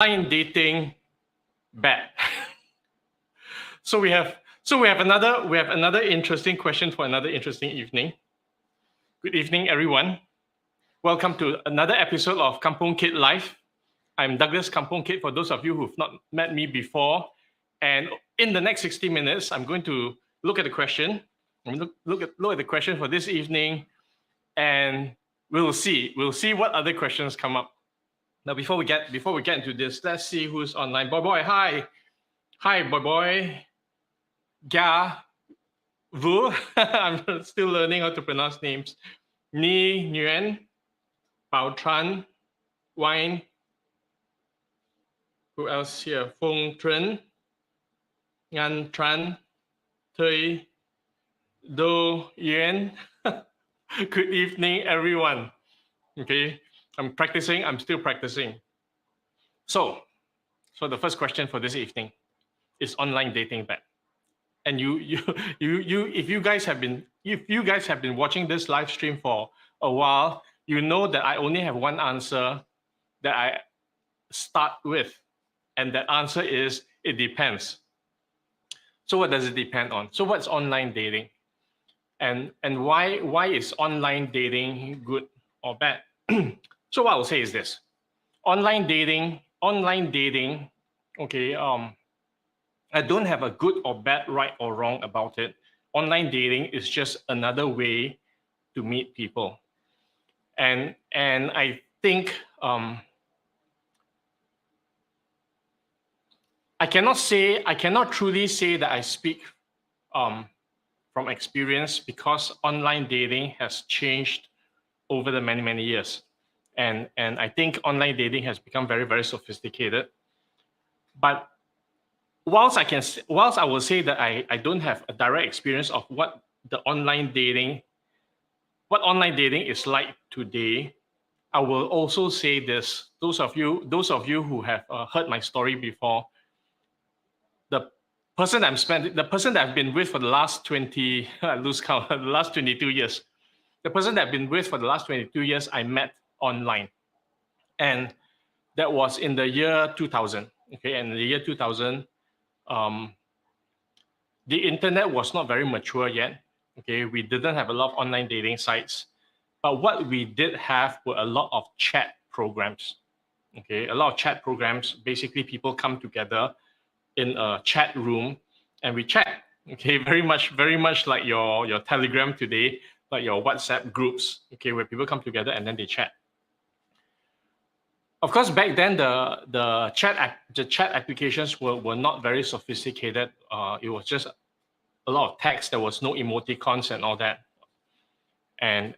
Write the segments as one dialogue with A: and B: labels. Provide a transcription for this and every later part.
A: Online dating bad. So we have another interesting question for another interesting evening. Good evening, everyone. Welcome to another episode of Kampung Kid Live. I'm Douglas Kampung Kid for those of you who've not met me before. And in the next 60 minutes, I'm going to look at the question. Look at the question for this evening, and we'll see what other questions come up. Now, before we get into this, let's see who's online. Boy, hi, boy. Ga, Vu. I'm still learning how to pronounce names. Ni Nguyen, Bao Tran, Wine. Who else here? Fong Tren, Ngan Tran, Tui, Do Yuan. Good evening, everyone. Okay, I'm still practicing. So the first question for this evening is online dating bad? And if you guys have been watching this live stream for a while, you know that I only have one answer that I start with, and that answer is it depends. So what does it depend on? So what's online dating, and why is online dating good or bad? So what I will say is this: online dating. Okay, I don't have a good or bad, right or wrong about it. Online dating is just another way to meet people, and I think I cannot truly say that I speak from experience, because online dating has changed over the many years, and I think online dating has become very sophisticated. But whilst I will say that I don't have a direct experience of what online dating is like today, I will also say this: those of you who have heard my story before, the person that I've been with for the last 20 I lose count, the last 22 years, the person that I've been with for the last 22 years, I met online, and that was in the year 2000. Okay, and in the year 2000. The internet was not very mature yet. Okay, we didn't have a lot of online dating sites, but what we did have were a lot of chat programs. Okay, a lot of chat programs. Basically, people come together in a chat room and we chat. Okay, very much like your Telegram today, like your WhatsApp groups. Okay, where people come together and then they chat. Of course, back then the chat applications were not very sophisticated. It was just a lot of text. There was no emoticons and all that. And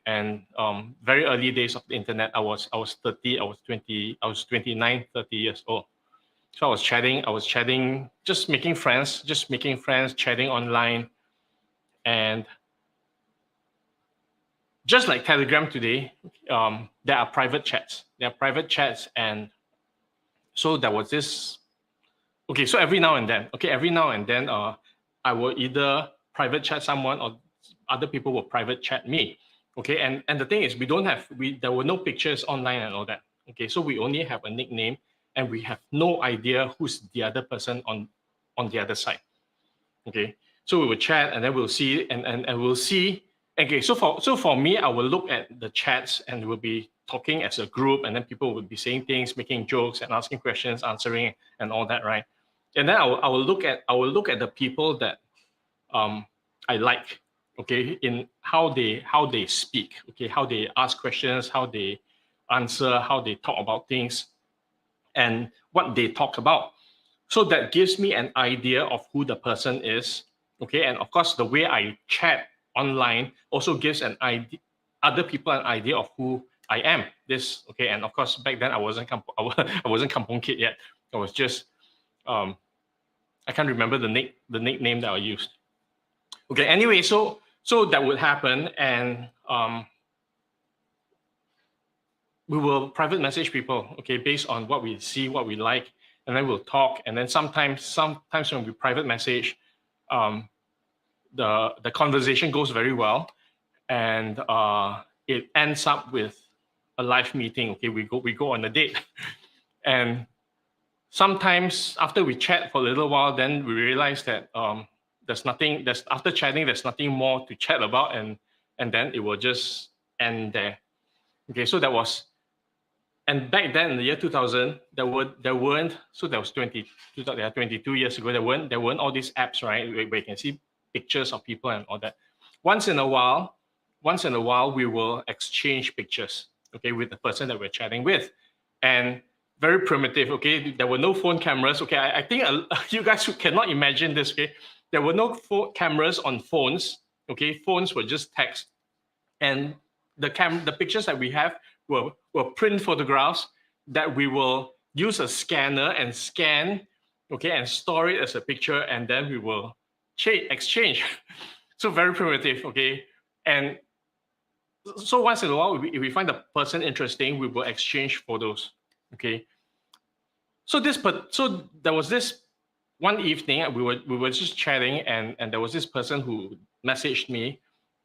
A: very early days of the internet, I was 30, I was 20, I was 29, 30 years old. So I was chatting, just making friends, chatting online, and just like Telegram today, there are private chats. And so there was this. Okay, so every now and then, I will either private chat someone or other people will private chat me. Okay, and the thing is, there were no pictures online and all that. Okay, so we only have a nickname, and we have no idea who's the other person on the other side. Okay, so we will chat, and then we'll see, and we'll see. Okay, so for me, I will look at the chats, and we'll be talking as a group, and then people will be saying things, making jokes, and asking questions, answering, and all that, right? And then I will look at the people that I like. Okay, in how they speak. Okay, how they ask questions, how they answer, how they talk about things, and what they talk about. So that gives me an idea of who the person is. Okay, and of course, the way I chat online also gives other people an idea of who I am. Okay, and of course, back then I wasn't Kampung Kid yet. I was just I can't remember the nickname that I used. Okay, anyway, so that would happen, and we will private message people, okay, based on what we see, what we like, and then we'll talk. And then sometimes when we private message, the conversation goes very well, and it ends up with a live meeting. Okay, we go on a date, and sometimes after we chat for a little while, then we realize that after chatting, there's nothing more to chat about, and then it will just end there. Okay, so that was, and back then in the year 2000, there weren't, so that was 22 years ago, there weren't all these apps, right, where you can see pictures of people and all that. Once in a while, we will exchange pictures, okay, with the person that we're chatting with. And very primitive, okay? There were no phone cameras, okay? I think you guys cannot imagine this, okay? There were no cameras on phones, okay? Phones were just text. And the pictures that we have were print photographs that we will use a scanner and scan, okay, and store it as a picture, and then we will exchange. So very primitive, okay? And so once in a while, if we find the person interesting, we will exchange photos, okay? So there was this one evening, we were just chatting, and there was this person who messaged me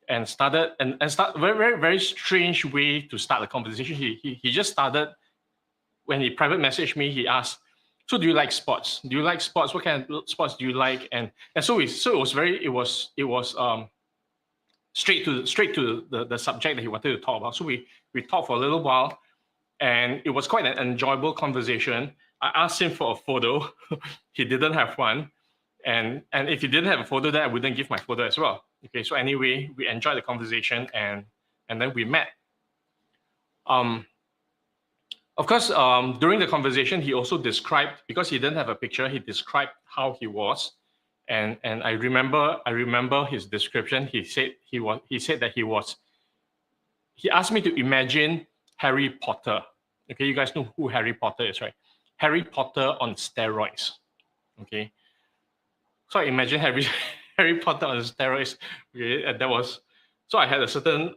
A: and started very strange way to start a conversation. He just started, when he private messaged me, he asked, so do you like sports? Do you like sports? What kind of sports do you like? And so it was straight to the subject that he wanted to talk about. So we talked for a little while, and it was quite an enjoyable conversation. I asked him for a photo. He didn't have one. And if he didn't have a photo, then I wouldn't give my photo as well. Okay, so anyway, we enjoyed the conversation, and then we met. Of course, during the conversation, he also described, because he didn't have a picture, he described how he was. And I remember his description. He said that he asked me to imagine Harry Potter. Okay, you guys know who Harry Potter is, right? Harry Potter on steroids. Okay. So I imagine Harry Potter on steroids. Okay, and that was, so I had a certain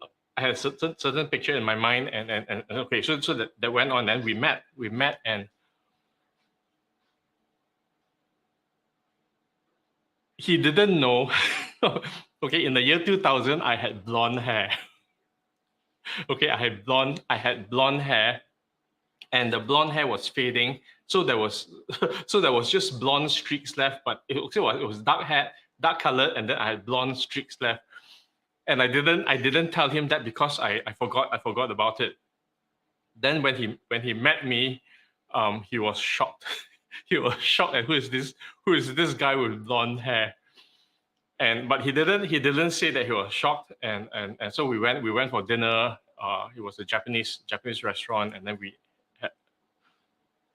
A: picture in my mind, and okay, so that went on. Then we met, and he didn't know. Okay, in the year 2000, I had blonde hair. Okay, I had blonde hair, and the blonde hair was fading. So there was just blonde streaks left, but it was dark colored, and then I had blonde streaks left. And I didn't tell him that because I forgot about it. Then when he met me, he was shocked. He was shocked at who is this guy with blonde hair. But he didn't say that he was shocked, and so we went for dinner. It was a Japanese restaurant, and then we had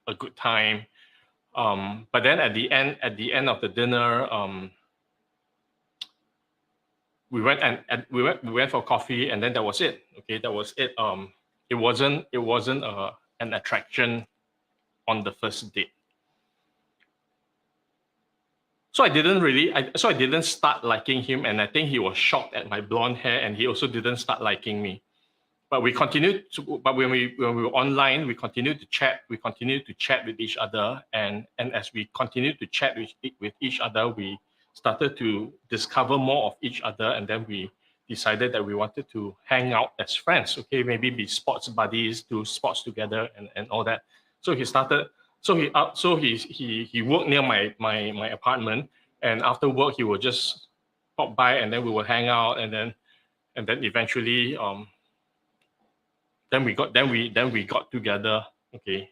A: a good time. But then at the end of the dinner, we went for coffee, and then that was it. Okay, that was it. It wasn't an attraction on the first date. So I didn't start liking him, and I think he was shocked at my blonde hair, and he also didn't start liking me. But when we were online, we continued to chat. We continued to chat with each other, and as we continued to chat with each other, we started to discover more of each other, and then we decided that we wanted to hang out as friends. Okay, maybe be sports buddies, do sports together, and all that. So he started. So he worked near my apartment, and after work he would just pop by, and then we would hang out, and then eventually then we got together. Okay,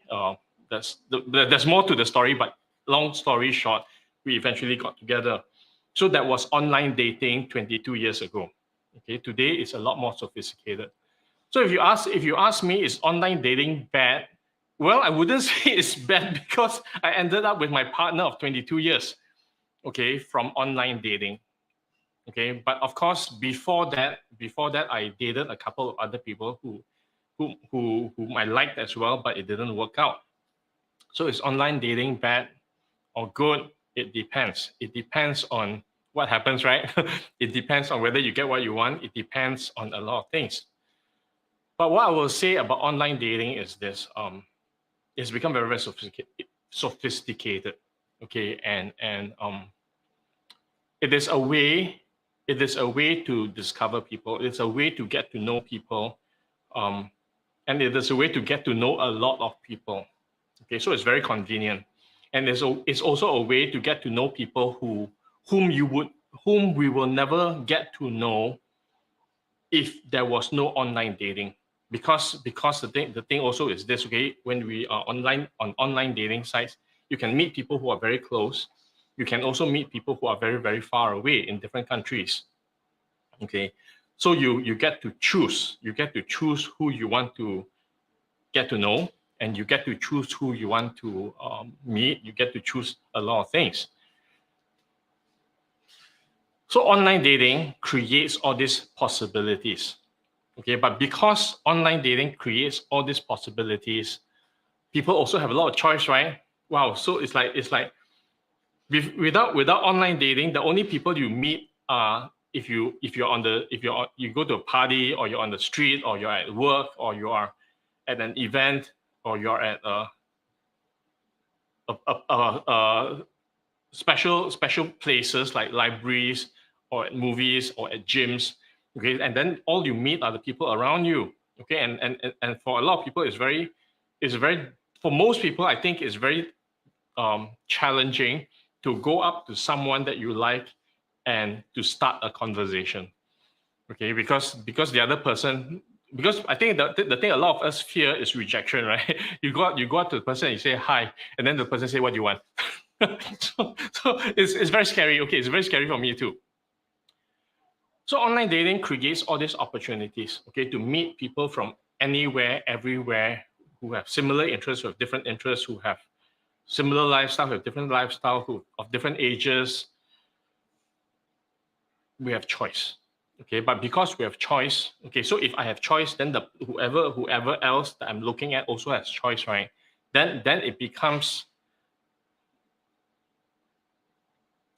A: there's more to the story, but long story short, we eventually got together. So that was online dating 22 years ago. Okay, today it's a lot more sophisticated. So if you ask me, is online dating bad? Well, I wouldn't say it's bad, because I ended up with my partner of 22 years, okay, from online dating. Okay, but of course, before that, I dated a couple of other people whom I liked as well, but it didn't work out. So is online dating bad or good? It depends. It depends on what happens, right? It depends on whether you get what you want. It depends on a lot of things. But what I will say about online dating is this: it's become very, very sophisticated. Okay, and it is a way to discover people. It's a way to get to know people, and it is a way to get to know a lot of people. Okay, so it's very convenient. and it's also a way to get to know people whom we will never get to know if there was no online dating. Because the thing also is this, okay, when we are on online dating sites, you can meet people who are very close. You can also meet people who are very, very far away in different countries. Okay, so you get to choose. You get to choose who you want to get to know, and you get to choose who you want to meet. You get to choose a lot of things. So online dating creates all these possibilities. Okay, but because online dating creates all these possibilities, people also have a lot of choice, right? Wow, so it's like without online dating, the only people you meet are if you go to a party, or you're on the street, or you're at work, or you are at an event, or you're at special places like libraries, or at movies, or at gyms. Okay, and then all you meet are the people around you. Okay, and for a lot of people, it's very for most people, I think it's very challenging to go up to someone that you like and to start a conversation. Okay, because the other person, because I think the thing a lot of us fear is rejection, right? You go up to the person and you say hi, and then the person say, what do you want? so it's very scary. Okay, it's very scary for me too. So online dating creates all these opportunities, okay, to meet people from anywhere, everywhere, who have similar interests, with different interests, who have similar lifestyle, with different lifestyle, who of different ages. We have choice, okay. But because we have choice, okay, so if I have choice, then whoever else that I'm looking at also has choice, right? Then it becomes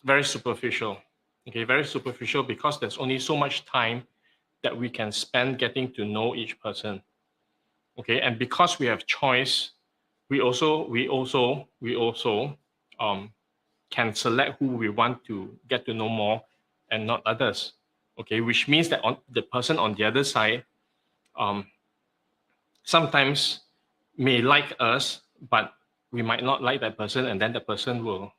A: very superficial. Okay, very superficial, because there's only so much time that we can spend getting to know each person. Okay, and because we have choice, we also can select who we want to get to know more and not others. Okay, which means that the person on the other side sometimes may like us, but we might not like that person, and then the person will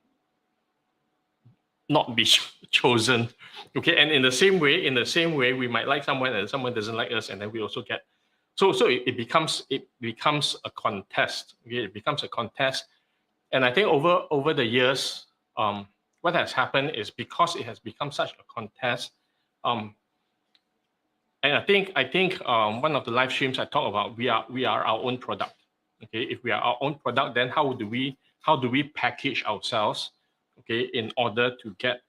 A: not be chosen. Okay, and in the same way, we might like someone and someone doesn't like us, and then we also get so it becomes a contest. Okay, it becomes a contest, and I think over the years, what has happened is, because it has become such a contest, and I think one of the live streams I talk about, we are our own product. Okay, if we are our own product, then how do we package ourselves, okay, in order to get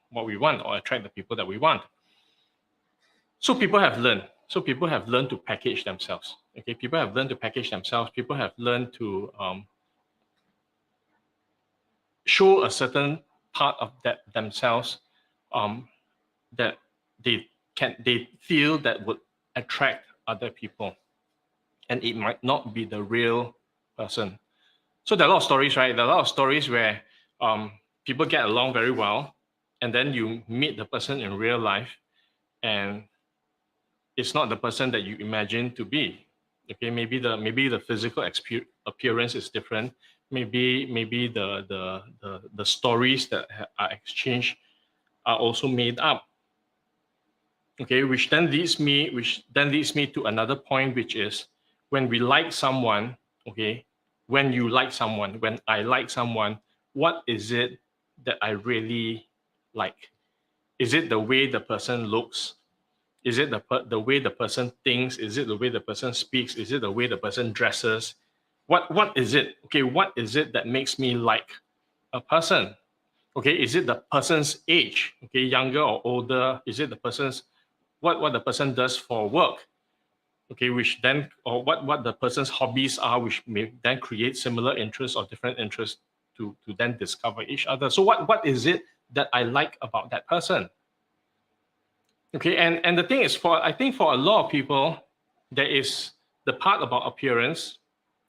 A: what we want, or attract the people that we want? So people have learned. To package themselves. Okay, people have learned to package themselves. People have learned to show a certain part of themselves that they feel that would attract other people, and it might not be the real person. So there are a lot of stories, right? There are a lot of stories where people get along very well, and then you meet the person in real life, and it's not the person that you imagine to be. Okay, maybe the physical appearance is different. Maybe the stories that are exchanged are also made up. Okay, which then leads me to another point, which is, when we like someone, okay, when you like someone, when I like someone, what is it that I really like? Is it the way the person looks? Is it the way the person thinks? Is it the way the person speaks? Is it the way the person dresses? What is it? Okay, what is it that makes me like a person? Okay, is it the person's age? Okay, younger or older? Is it the person's what the person does for work? Okay, which then, or what the person's hobbies are, which may then create similar interests or different interests to then discover each other. So what is it that I like about that person? Okay, and the thing is, I think for a lot of people, there is the part about appearance,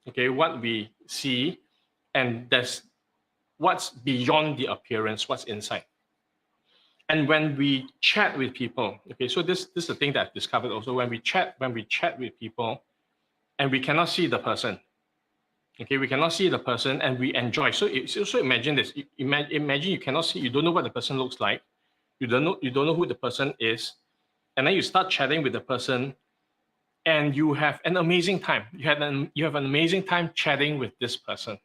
A: okay, what we see, and there's what's beyond the appearance, what's inside. And when we chat with people, okay, so this is the thing that I've discovered also. When we chat with people, and we cannot see the person, Okay, we cannot see the person and we enjoy. So imagine this. Imagine you cannot see, you don't know what the person looks like. You don't know who the person is. And then you start chatting with the person and you have an amazing time. You have an amazing time chatting with this person.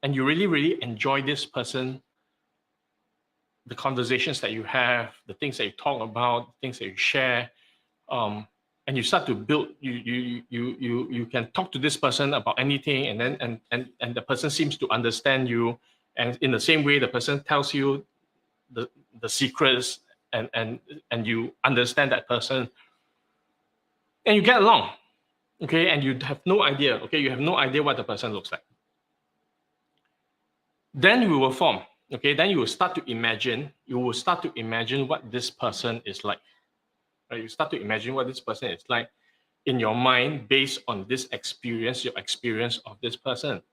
A: And you really, really enjoy this person, the conversations that you have, the things that you talk about, things that you share. And you start to build, you can talk to this person about anything, and then and the person seems to understand you, and in the same way the person tells you the secrets, and you understand that person, and you get along, okay, and you have no idea, okay, you have no idea what the person looks like. Then we will form, okay, then you will start to imagine, what this person is like. Right? You start to imagine what this person is like in your mind based on this experience, your experience of this person.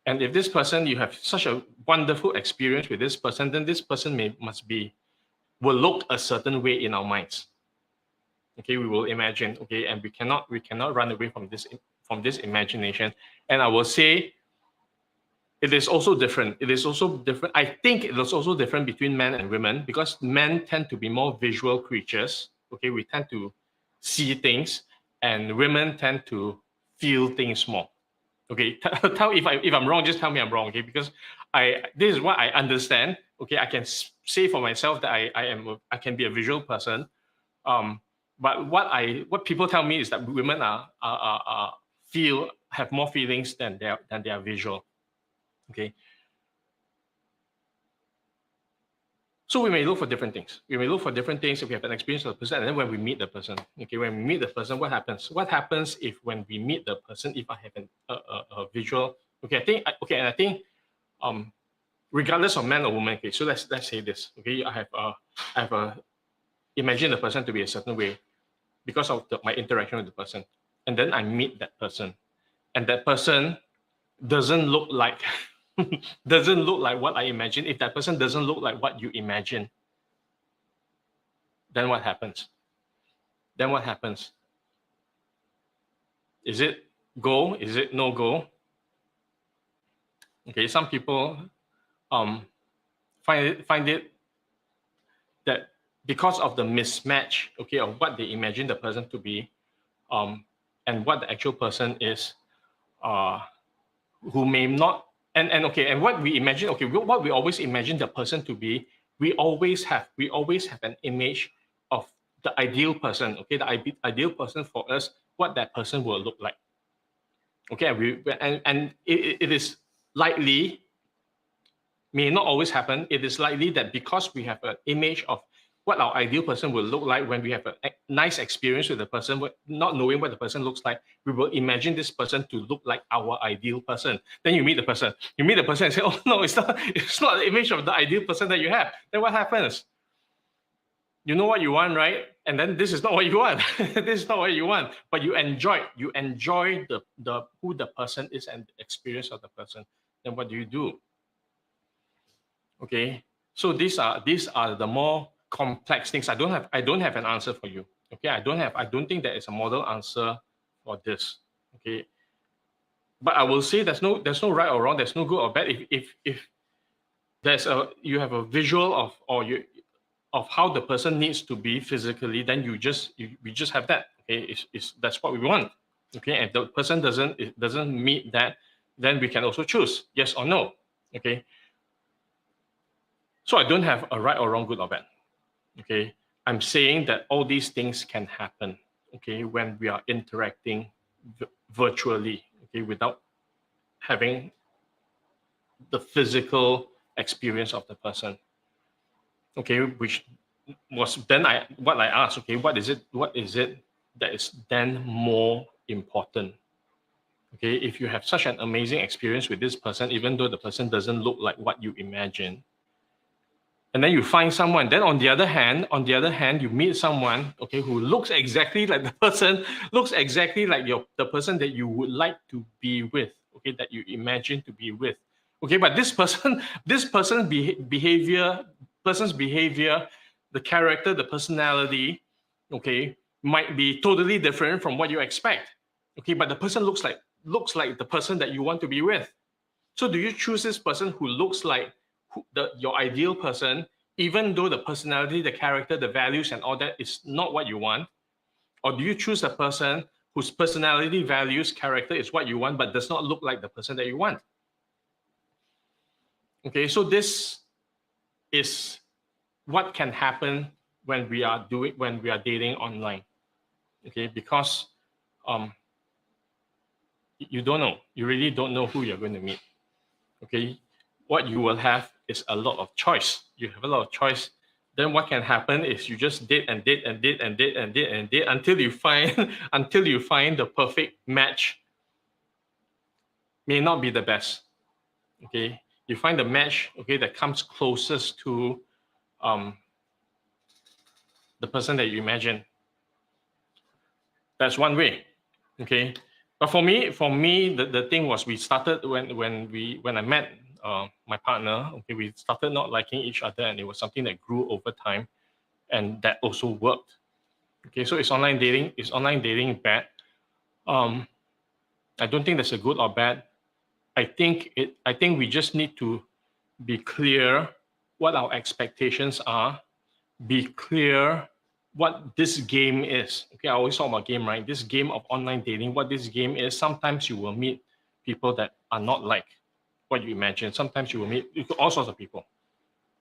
A: And if this person, you have such a wonderful experience with this person, then this person will look a certain way in our minds. Okay, we will imagine, okay, and we cannot run away from this imagination. And I will say, it is also different. I think it is also different between men and women, because men tend to be more visual creatures. Okay, we tend to see things, and women tend to feel things more. Okay, tell if I'm wrong, just tell me I'm wrong. Okay, because this is what I understand. Okay, I can say for myself that I can be a visual person. But what people tell me is that women have more feelings than they are visual. Okay. So we may look for different things. We may look for different things if we have an experience of the person, and then when we meet the person, okay, when we meet the person, what happens? What happens if when we meet the person, if I have a visual, okay, I think, regardless of man or woman, okay, so let's say this, okay, I have imagine the person to be a certain way because of my interaction with the person, and then I meet that person, and that person doesn't look like what I imagine. If that person doesn't look like what you imagine, then what happens? Is it go? Is it no go? Okay, some people find it that because of the mismatch, okay, of what they imagine the person to be, and what the actual person is, who may not, and what we imagine, okay, what we always imagine the person to be, we always have an image of the ideal person, okay, the ideal person for us, what that person will look like. Okay, and it is likely, may not always happen, it is likely that because we have an image of what our ideal person will look like, when we have a nice experience with the person, not knowing what the person looks like, we will imagine this person to look like our ideal person. Then you meet the person and say, oh no, it's not the image of the ideal person that you have. Then what happens? You know what you want, right? And then this is not what you want. This is not what you want, but you enjoy the who the person is and the experience of the person. Then what do? Okay, so these are the more complex things. I don't have an answer for you. Okay, I don't think there is a model answer for this. Okay, but I will say there's no right or wrong. There's no good or bad. If you have a visual of how the person needs to be physically, then we just have that. Okay, that's what we want. Okay, and if the person doesn't meet that, then we can also choose yes or no. Okay. So I don't have a right or wrong, good or bad. Okay, I'm saying that all these things can happen. Okay, when we are interacting virtually. Okay, without having the physical experience of the person. Okay, which was then what I asked. Okay, what is it that is then more important? Okay, if you have such an amazing experience with this person, even though the person doesn't look like what you imagine, and then you find someone, then on the other hand, you meet someone, okay, who looks exactly like the person, looks exactly like the person that you would like to be with, okay, that you imagine to be with. Okay, but this person's behavior, the character, the personality, okay, might be totally different from what you expect. Okay, but the person looks like looks like the person that you want to be with. So do you choose this person who looks like your ideal person, even though the personality, the character, the values, and all that is not what you want? Or do you choose a person whose personality, values, character is what you want, but does not look like the person that you want? Okay, so this is what can happen when we are dating online. Okay, because you don't know, you really don't know who you're going to meet. Okay, what you will have is a lot of choice. You have a lot of choice. Then what can happen is you just date and date and date and date and date and date until you find until you find the perfect match. May not be the best. Okay, you find the match, okay, that comes closest to the person that you imagine. That's one way. Okay, but for me, the thing was, we started when I met my partner. Okay, we started not liking each other, and it was something that grew over time, and that also worked. Okay, so is online dating bad? I don't think that's a good or bad. I think we just need to be clear what our expectations are. Be clear what this game is. Okay, I always talk about game, right? This game of online dating, what this game is. Sometimes you will meet people that are not like what you imagine. Sometimes you will meet all sorts of people.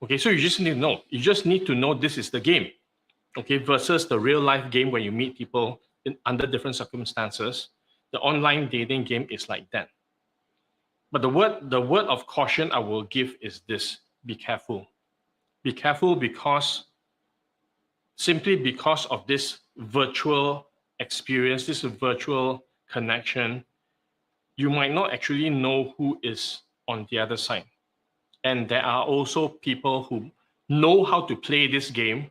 A: Okay, so you just need to know. You just need to know this is the game. Okay, versus the real life game where you meet people under different circumstances. The online dating game is like that. But the word of caution I will give is this: be careful. Be careful simply because of this virtual experience, this virtual connection, you might not actually know who is on the other side. And there are also people who know how to play this game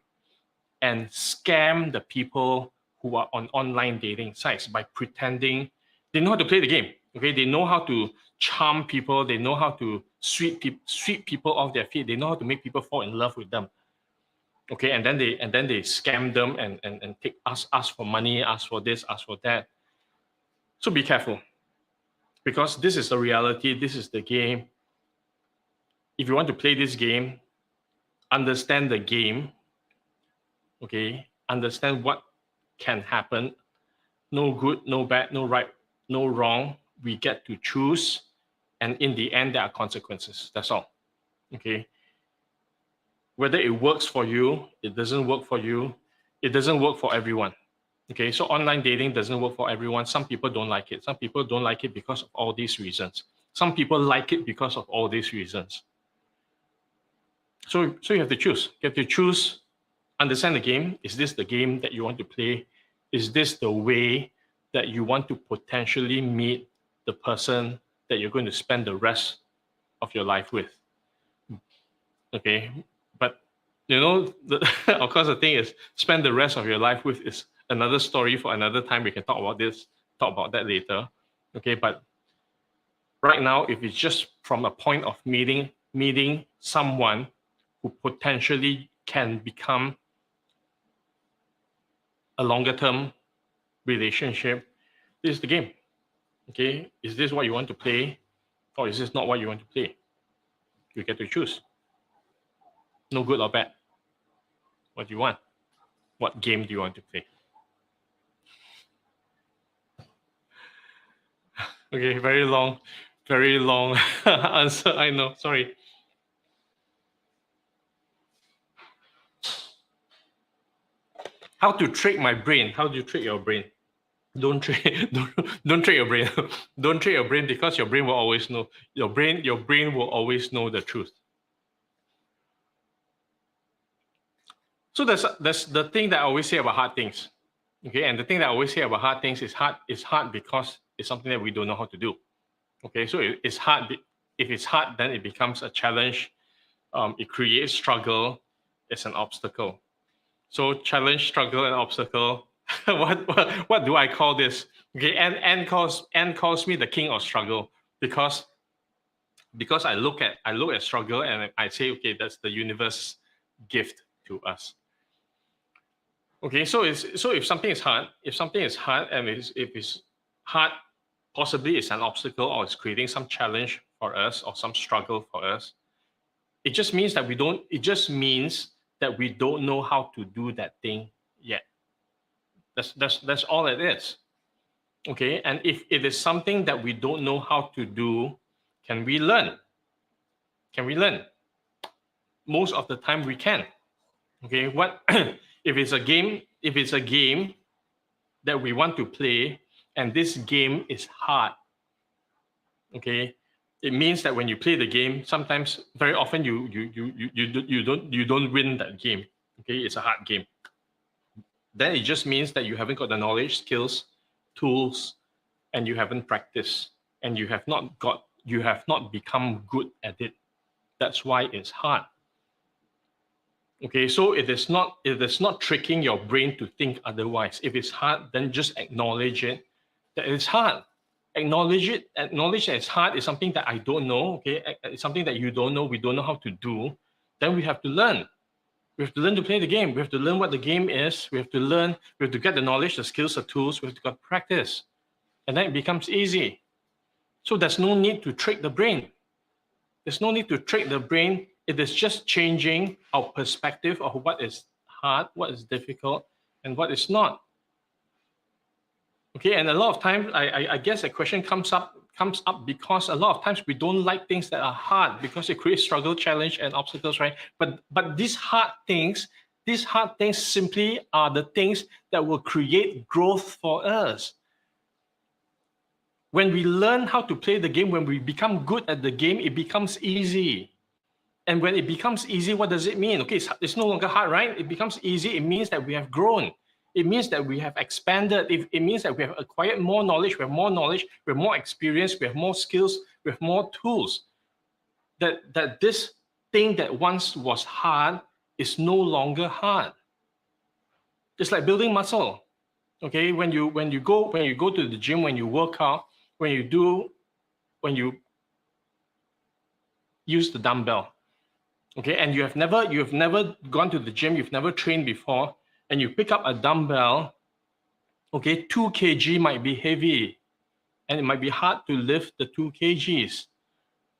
A: and scam the people who are on online dating sites by pretending they know how to play the game. Okay, they know how to charm people, they know how to sweep people off their feet, they know how to make people fall in love with them. Okay, and then they scam them and take ask for money, ask for this, ask for that. So be careful, because this is the reality, this is the game. If you want to play this game, understand the game. Okay, understand what can happen. No good, no bad, no right, no wrong. We get to choose, and in the end, there are consequences. That's all. Okay. Whether it works for you, it doesn't work for you, it doesn't work for everyone. Okay, so online dating doesn't work for everyone. Some people don't like it. Some people don't like it because of all these reasons. Some people like it because of all these reasons. So you have to choose. You have to choose, understand the game. Is this the game that you want to play? Is this the way that you want to potentially meet the person that you're going to spend the rest of your life with? Okay, but you know, of course, the thing is, spend the rest of your life with is another story for another time. We can talk about that later. Okay, but right now, if it's just from a point of meeting someone who potentially can become a longer term relationship, this is the game. Okay, is this what you want to play, or is this not what you want to play? You get to choose. No good or bad. What do you want? What game do you want to play? Okay, very long answer. I know. Sorry. How to trick my brain? How do you trick your brain? Don't trick. Don't trick your brain. Don't trick your brain, because your brain will always know. Your brain will always know the truth. So that's the thing that I always say about hard things. Okay, and the thing that I always say about hard things is hard because it's something that we don't know how to do. Okay, so it's hard. If it's hard, then it becomes a challenge. It creates struggle. It's an obstacle. So challenge, struggle, and obstacle. what do I call this? Okay, and calls me the king of struggle, because I look at struggle and I say, okay, that's the universe gift to us. Okay, so if something is hard, and if it's hard possibly it's an obstacle or it's creating some challenge for us or some struggle for us, it just means that we don't know how to do that thing yet. That's all it is. Okay, and if it is something that we don't know how to do, can we learn? Can we learn? Most of the time we can. Okay, what if it's a game? If it's a game that we want to play, and this game is hard, okay, it means that when you play the game, sometimes, very often, you don't win that game. Okay, it's a hard game. Then it just means that you haven't got the knowledge, skills, tools, and you haven't practiced, and you have not become good at it. That's why it's hard. Okay, so it is not tricking your brain to think otherwise. If it's hard, then just acknowledge it, that it's hard. Acknowledge it. Acknowledge that it's hard is something that I don't know. Okay, it's something that you don't know. We don't know how to do. Then we have to learn. We have to learn to play the game. We have to learn what the game is. We have to learn. We have to get the knowledge, the skills, the tools. We have to get practice, and then it becomes easy. So there's no need to trick the brain. There's no need to trick the brain. It is just changing our perspective of what is hard, what is difficult, and what is not. Okay, and a lot of times, I guess a question comes up because a lot of times we don't like things that are hard because it creates struggle, challenge, and obstacles, right? But these hard things simply are the things that will create growth for us. When we learn how to play the game, when we become good at the game, it becomes easy. And when it becomes easy, what does it mean? Okay, it's no longer hard, right? It becomes easy. It means that we have grown. It means that we have expanded. It means that we have acquired more knowledge. We have more knowledge. We have more experience. We have more skills. We have more tools. That this thing that once was hard is no longer hard. It's like building muscle. Okay, when you go to the gym, when you work out, when you use the dumbbell. Okay, and you have never gone to the gym, you've never trained before, and you pick up a dumbbell, okay, 2 kg might be heavy, and it might be hard to lift the 2 kgs,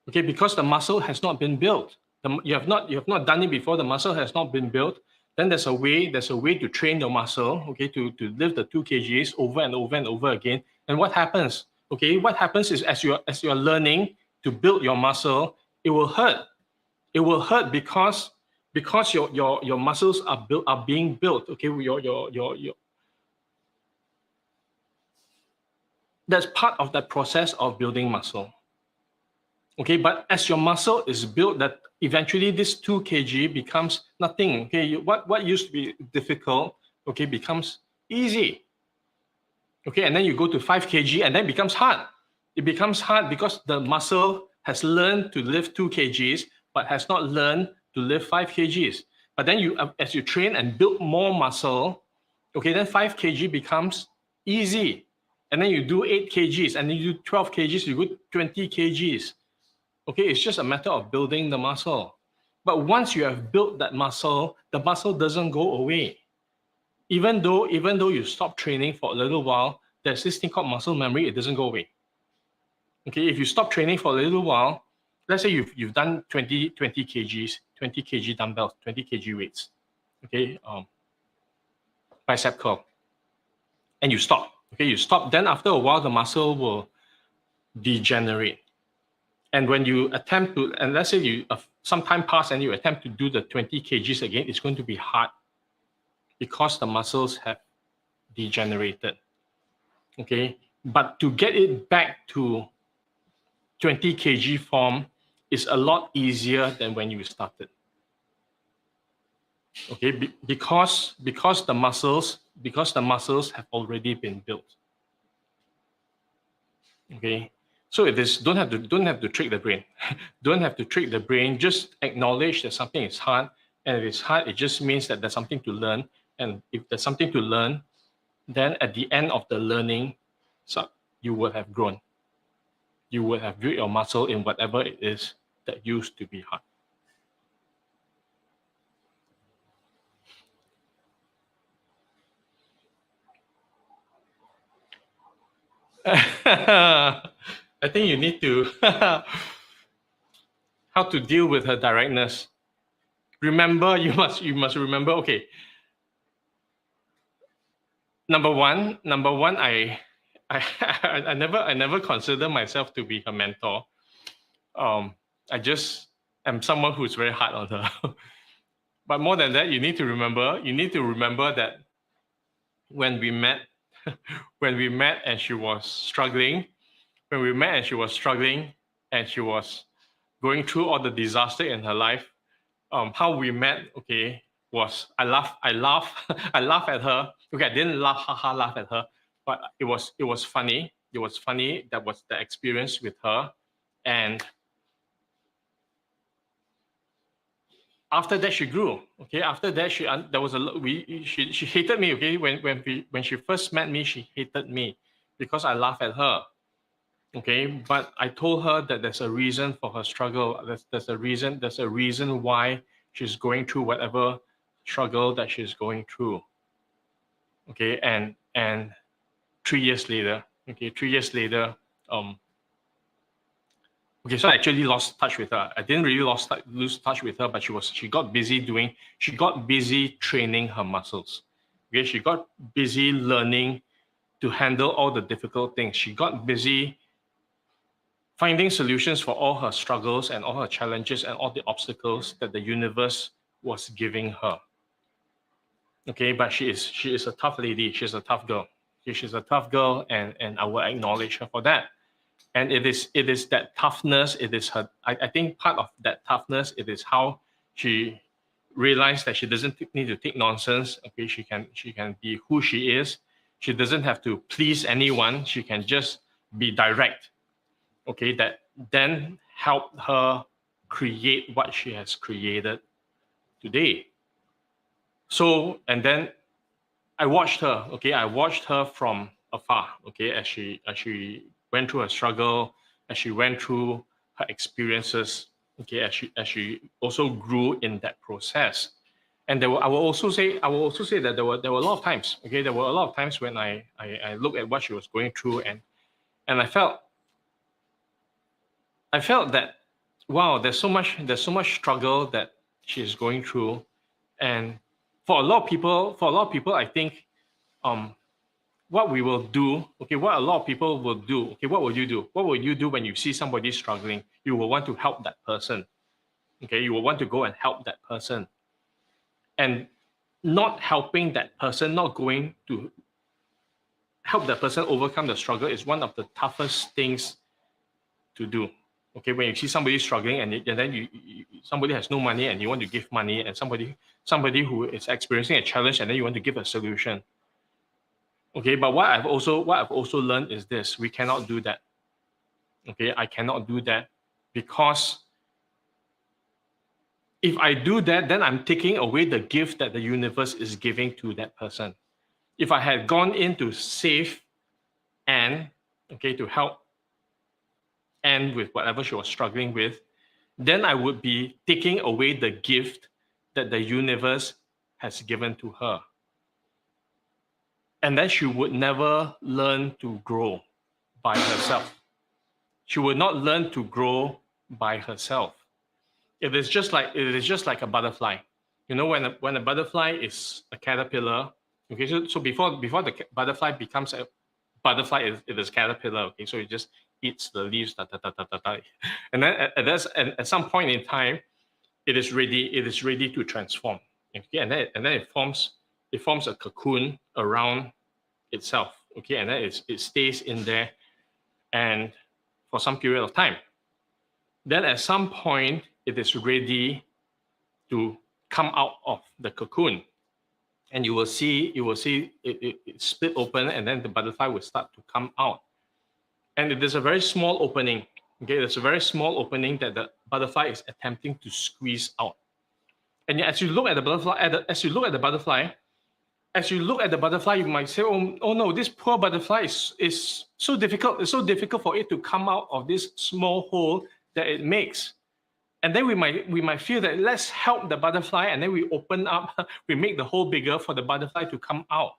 A: okay, because the muscle has not been built. You have not done it before. The muscle has not been built. Then there's a way to train your muscle, okay, to lift the 2 kgs over and over and over again. And what happens? Okay, what happens is as you're learning to build your muscle, it will hurt. It will hurt because your muscles are being built. Okay, that's part of that process of building muscle. Okay, but as your muscle is built, that eventually this 2 kg becomes nothing. Okay, what used to be difficult, okay, becomes easy. Okay, and then you go to 5 kg and then it becomes hard. It becomes hard because the muscle has learned to lift 2 kgs, but has not learned to lift 5 kgs. But then as you train and build more muscle, okay, then 5 kg becomes easy. And then you do 8 kgs, and then you do 12 kgs, you go 20 kgs. Okay, it's just a matter of building the muscle. But once you have built that muscle, the muscle doesn't go away. Even though you stop training for a little while, there's this thing called muscle memory. It doesn't go away. Okay, if you stop training for a little while, let's say you've done 20 kgs, 20 kg dumbbells, 20 kg weights, okay, bicep curl, and you stop. Okay, you stop. Then after a while, the muscle will degenerate. And when you attempt to, and let's say you some time pass and you attempt to do the 20 kgs again, it's going to be hard because the muscles have degenerated. Okay, but to get it back to 20 kg form is a lot easier than when you started. Okay, because the muscles have already been built. Okay, so it is don't have to trick the brain. Don't have to trick the brain. Just acknowledge that something is hard, and if it's hard, it just means that there's something to learn. And if there's something to learn, then at the end of the learning, so you will have grown. You will have built your muscle in whatever it is that used to be hard. I think you need to how to deal with her directness. Remember, you must remember. Okay, number one, I I never consider myself to be her mentor. I just am someone who's very hard on her. But more than that, you need to remember that when we met, when we met and she was struggling, when we met and she was struggling and she was going through all the disaster in her life, how we met, okay, was I laugh, I laugh at her. Okay, I didn't laugh at her, but it was funny. It was funny. That was the experience with her, and after that she grew. Okay, after that there was she hated me. Okay, when she first met me, she hated me because I laughed at her. Okay, but I told her that there's a reason for her struggle. There's a reason why she's going through whatever struggle that she's going through. Okay, and 3 years later, okay, 3 years later, okay, so I actually lost touch with her. I didn't really lose touch with her, but she got busy training her muscles. Okay, she got busy learning to handle all the difficult things. She got busy finding solutions for all her struggles and all her challenges and all the obstacles that the universe was giving her. Okay, but she is a tough lady. She's a tough girl. Okay, she's a tough girl, and I will acknowledge her for that. And it is that toughness. It is her. I think part of that toughness. It is how she realized that she doesn't need to take nonsense. Okay, she can be who she is. She doesn't have to please anyone. She can just be direct. Okay, that then helped her create what she has created today. So, and then I watched her. Okay, I watched her from afar. Okay, as she went through her struggle, as she went through her experiences. Okay, as she also grew in that process. And I will also say that there were a lot of times. Okay, there were a lot of times when I looked at what she was going through, and I felt that, wow, there's so much struggle that she's going through. And for a lot of people, I think what we will do, okay, what a lot of people will do, okay, what will you do? What will you do when you see somebody struggling? You will want to help that person. Okay, you will want to go and help that person. And not helping that person, not going to help that person overcome the struggle is one of the toughest things to do. Okay, when you see somebody struggling and then somebody has no money and you want to give money, and somebody who is experiencing a challenge and then you want to give a solution. Okay, but what I've also learned is this: we cannot do that. Okay, I cannot do that, because if I do that, then I'm taking away the gift that the universe is giving to that person. If I had gone in to save Anne, okay, to help Anne with whatever she was struggling with, then I would be taking away the gift that the universe has given to her. And then she would never learn to grow by herself. She would not learn to grow by herself. It is just like a butterfly. You know, when a butterfly is a caterpillar, okay, so before the butterfly becomes a butterfly, it is caterpillar. Okay, so it just eats the leaves, and then at some point in time, it is ready to transform. Okay, and then it forms a cocoon around itself. Okay, and then it stays in there, and for some period of time. Then at some point, it is ready to come out of the cocoon, and you will see it split open, and then the butterfly will start to come out. And it is a very small opening. Okay, there's a very small opening that the butterfly is attempting to squeeze out. And as you look at the butterfly, you might say, "Oh no, this poor butterfly is so difficult. It's so difficult for it to come out of this small hole that it makes." And then we might feel that let's help the butterfly, and then we open up, we make the hole bigger for the butterfly to come out.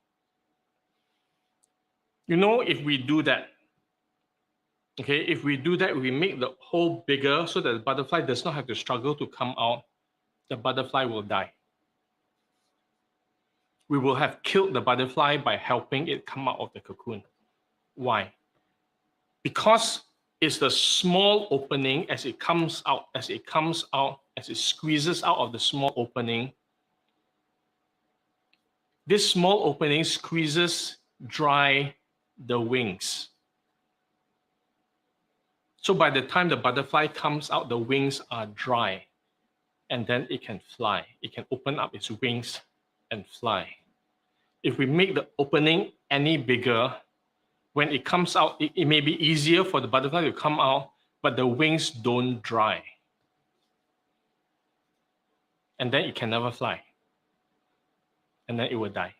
A: You know, if we do that, Okay, if we do that, we make the hole bigger so that the butterfly does not have to struggle to come out. The butterfly will die. We will have killed the butterfly by helping it come out of the cocoon. Why? Because it's the small opening as it comes out, as it squeezes out of the small opening. This small opening squeezes dry the wings. So by the time the butterfly comes out, the wings are dry, and then it can fly. It can open up its wings and fly. If we make the opening any bigger, when it comes out, it may be easier for the butterfly to come out, but the wings don't dry. And then it can never fly. And then it will die.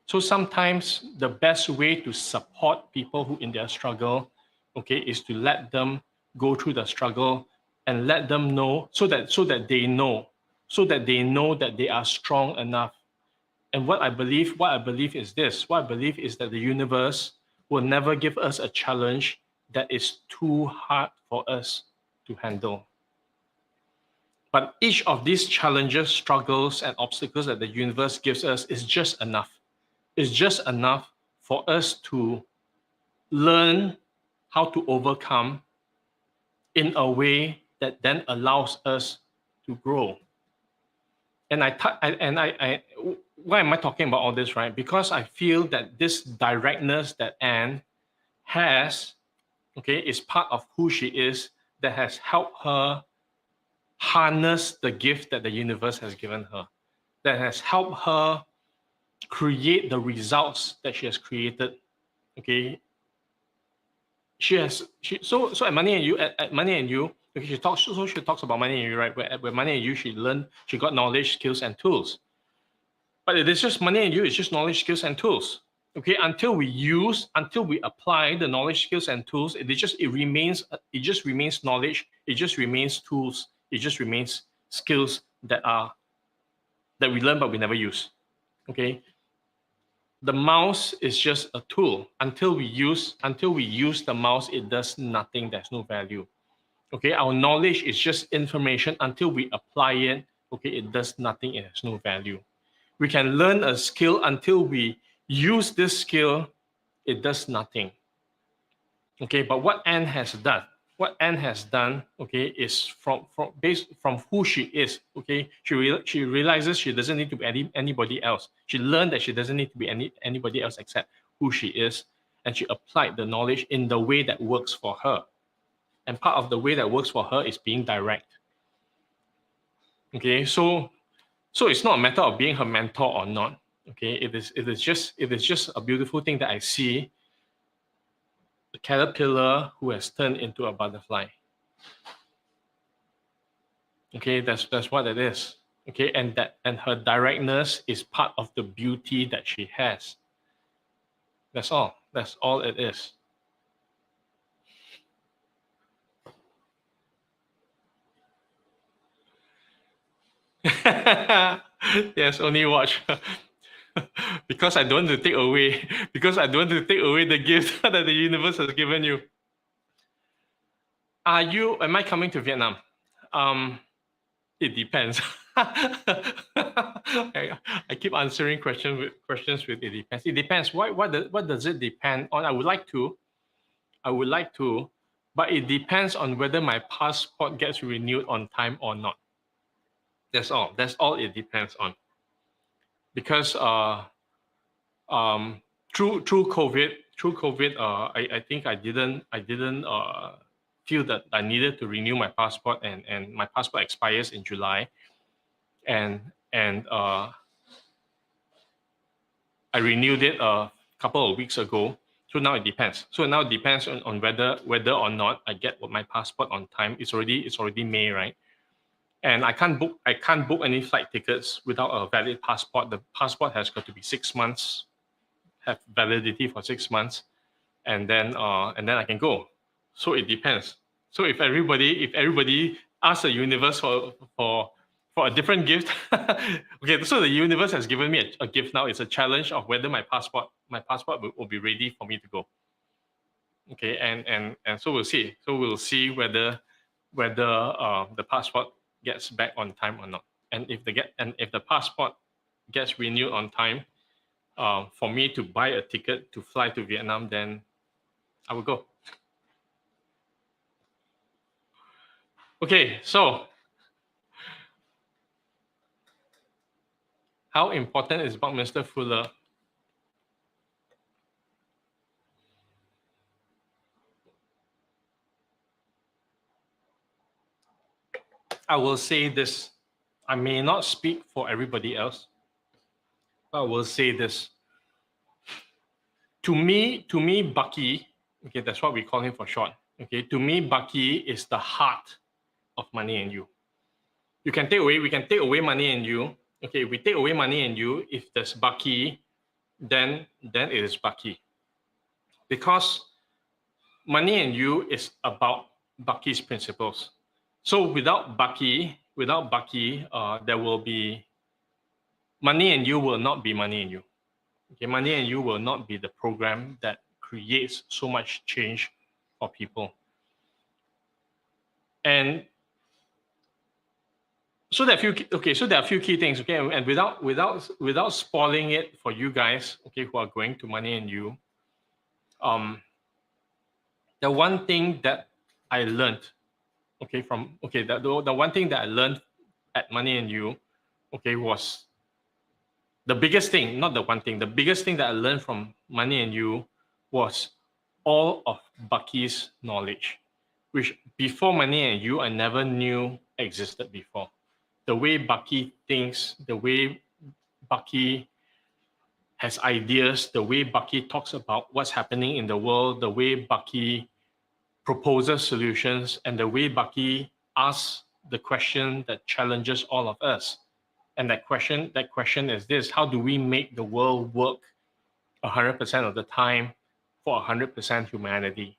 A: So sometimes the best way to support people who in their struggle, okay, is to let them go through the struggle and let them know so that they know that they are strong enough. And what I believe is this. What I believe is that the universe will never give us a challenge that is too hard for us to handle. But each of these challenges, struggles, and obstacles that the universe gives us is just enough. It's just enough for us to learn how to overcome in a way that then allows us to grow. And why am I talking about all this, right? Because I feel that this directness that Anne has, okay, is part of who she is, that has helped her harness the gift that the universe has given her, that has helped her create the results that she has created. Okay, so at Money and You, at Money and You, okay, she talks about Money and You, right? Where Money and You, she got knowledge, skills, and tools. But it is just Money and You, it's just knowledge, skills, and tools. Okay, until we apply the knowledge, skills, and tools, it just remains knowledge, it just remains tools, it just remains skills that we learn but we never use. Okay. The mouse is just a tool. Until we use the mouse, it does nothing. There's no value. Okay, our knowledge is just information. Until we apply it, okay, it does nothing. It has no value. We can learn a skill. Until we use this skill, it does nothing. Okay, but what Anne has done, okay, is from who she is. Okay, she realizes she doesn't need to be anybody else. She learned that she doesn't need to be anybody else except who she is, and she applied the knowledge in the way that works for her. And part of the way that works for her is being direct. Okay, so it's not a matter of being her mentor or not. Okay, it is just a beautiful thing that I see. The caterpillar who has turned into a butterfly. Okay, that's what it is. Okay, and her directness is part of the beauty that she has. That's all. That's all it is. Yes, only watch. Because I don't want to take away the gift that the universe has given you. Am I coming to Vietnam? It depends. I keep answering questions with it depends. It depends. What does it depend on? I would like to, but it depends on whether my passport gets renewed on time or not. That's all. That's all it depends on. Because through COVID, I think I didn't feel that I needed to renew my passport, and my passport expires in July, and I renewed it a couple of weeks ago. So now it depends. So now it depends on whether or not I get my passport on time. It's already May, right? And I can't book any flight tickets without a valid passport. The passport has got to be 6 months, have validity for 6 months, and then I can go. So it depends. So if everybody asks the universe for for a different gift. Okay, so the universe has given me a gift now. It's a challenge of whether my passport will be ready for me to go. Okay, and so we'll see. So we'll see whether the passport gets back on time or not. And if the passport gets renewed on time, for me to buy a ticket to fly to Vietnam, then I will go. Okay, so how important is Buckminster Fuller? I will say this. I may not speak for everybody else, but I will say this. To me, Bucky, okay, that's what we call him for short. Okay, to me, Bucky is the heart of Money and You. We can take away Money and You. Okay, if we take away Money and You, if there's Bucky, then it is Bucky. Because Money and You is about Bucky's principles. So without Bucky, there will be Money and You will not be Money and You. Okay, Money and You will not be the program that creates so much change for people. And so there are a few key things. Okay, and without spoiling it for you guys, okay, who are going to Money and You, the one thing that I learned, the one thing that I learned at Money and You, okay, was the biggest thing, not the one thing, the biggest thing that I learned from Money and You was all of Bucky's knowledge, which before Money and You, I never knew existed before. The way Bucky thinks, the way Bucky has ideas, the way Bucky talks about what's happening in the world, the way Bucky proposes solutions, and the way Bucky asks the question that challenges all of us. And that question is this: how do we make the world work 100% of the time for 100% humanity?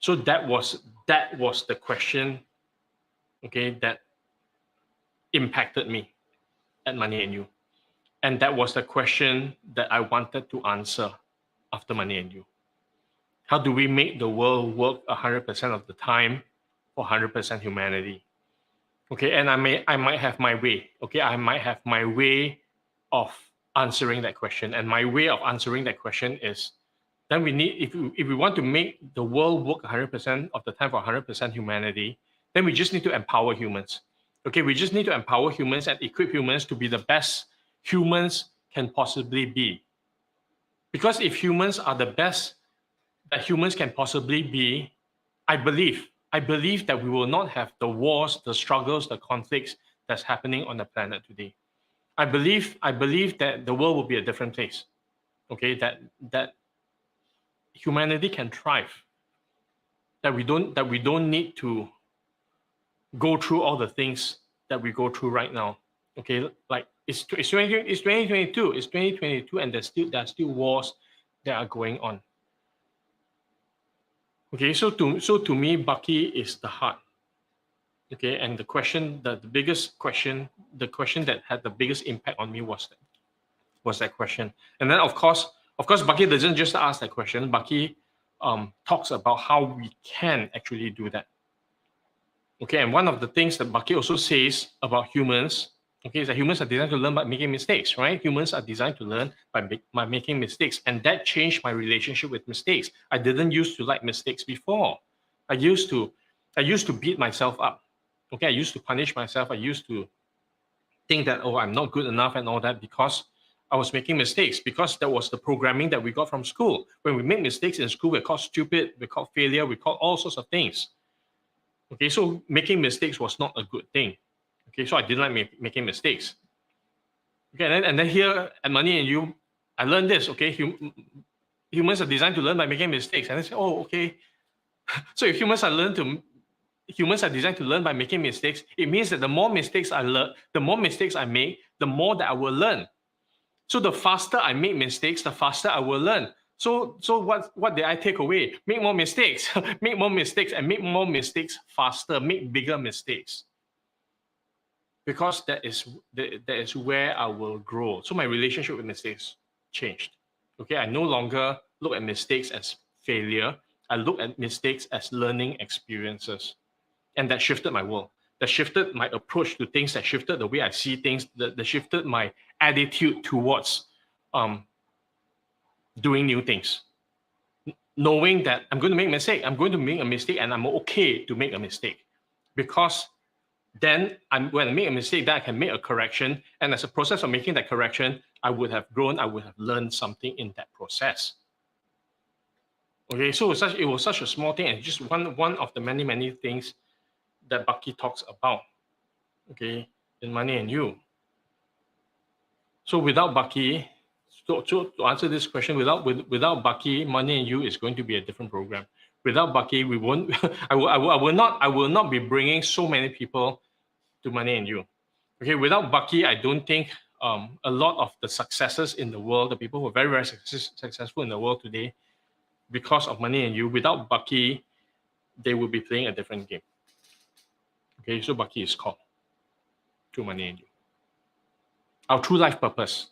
A: So that was the question, okay, that impacted me at Money and You. And that was the question that I wanted to answer after Money and You. How do we make the world work 100% of the time for 100% humanity? Okay, and I might have my way. Okay, I might have my way of answering that question. And my way of answering that question is, then we need, if we want to make the world work 100% of the time for 100% humanity, then we just need to empower humans. Okay, we just need to empower humans and equip humans to be the best humans can possibly be. Because if humans are the best that humans can possibly be, I believe that we will not have the wars, the struggles, the conflicts that's happening on the planet today. I believe that the world will be a different place. Okay, that humanity can thrive. That we don't need to go through all the things that we go through right now. Okay, like it's 2022, and there are still wars that are going on. Okay, so to me, Bucky is the heart. Okay, and the question that had the biggest impact on me was that question. And then of course, Bucky doesn't just ask that question. Bucky talks about how we can actually do that. Okay, and one of the things that Bucky also says about humans, okay, is that humans are designed to learn by making mistakes, right? Humans are designed to learn by making mistakes, and that changed my relationship with mistakes. I didn't used to like mistakes before. I used to beat myself up. Okay, I used to punish myself. I used to think that, oh, I'm not good enough and all that because I was making mistakes, because that was the programming that we got from school. When we make mistakes in school, we're called stupid, we're called failure, we're called all sorts of things. Okay, so making mistakes was not a good thing. Okay, so I didn't like making mistakes. Okay, and then here at Money and You, I learned this. Okay, humans are designed to learn by making mistakes, and I say, oh, okay. So if humans are designed to learn by making mistakes, it means that the more mistakes I make, the more that I will learn. So the faster I make mistakes, the faster I will learn. So what did I take away? Make more mistakes, make more mistakes, and make more mistakes faster, make bigger mistakes. because that is where I will grow. So my relationship with mistakes changed. Okay, I no longer look at mistakes as failure. I look at mistakes as learning experiences. And that shifted my world. That shifted my approach to things, that shifted the way I see things, that shifted my attitude towards doing new things. Knowing that I'm going to make a mistake, and I'm okay to make a mistake. Because then when I make a mistake, then I can make a correction. And as a process of making that correction, I would have grown, I would have learned something in that process. Okay, so it was such a small thing, and just one of the many things that Bucky talks about, okay, in Money and You. So without Bucky, to answer this question, without Bucky, Money and You is going to be a different program. Without Bucky, we won't. I will not be bringing so many people to Money and You. Okay, without Bucky, I don't think a lot of the successes in the world, the people who are very successful in the world today, because of Money and You, without Bucky, they will be playing a different game. Okay, so Bucky is called to Money and You. Our true life purpose